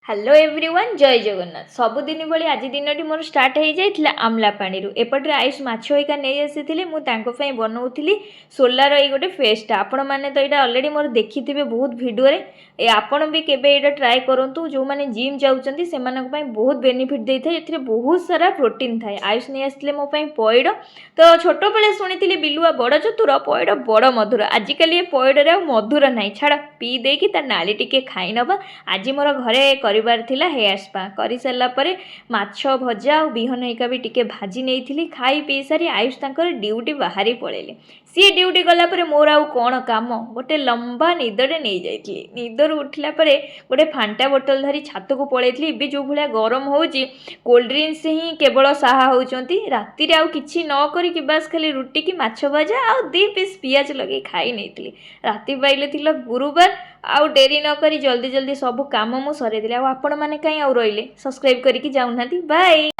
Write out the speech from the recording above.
Hello everyone जय जगन्नाथ सबुदिन भाई आज दिन मोर स्टार्ट हो जाता आमला पानी एपटे आयुष माछिका नहीं आसी मुझे बनाऊली सोलार ये गोटे फेस्टा आपण मैंने तो यहाँ अलरेडी मोर देखी बहुत भिडियो आपण भी केवे ट्राए करूँ जो मैंने जिम जाऊँच से बहुत बेनिफिट दे था बहुत सारा प्रोटीन थाए आयुष नहीं आसते मो पइड तो छोट बेले शुणी बिलुआ बड़ चतुर पइड बड़ मधुर आजिकल ये पइडे मधुर ना छाड़ पी देकी तार नाली टिके खाई नवा आज मोर घरे कर हेयर स्पा कर सारा माछ भजा और बिहन हेका भी टिके भाजी नहीं खाई पी सारी आयुष तांकर ड्यूटी बाहरी पड़ेले सी ड्यूटी गला मोर आउ कौन काम गोटे लंबा निदरे नहीं जाइए निदर उठला गोटे फांटा बोतल धरी छात को पलैली ए जो भाया गरम हो कोल्ड ड्रिंक्स ही केवल साहा होती राति आउ कि न करी बास खाली रुटी की माछ भजा आ 2 पीस पियाज लगे खाई नहीं राति पाइले थिला गुरुवार आउ डेरी न करी जल्दी जल्दी सब काम मु सरेदेली आपण माने कहीं आउ रहिले सब्सक्राइब करिकी जाउनाती बाय।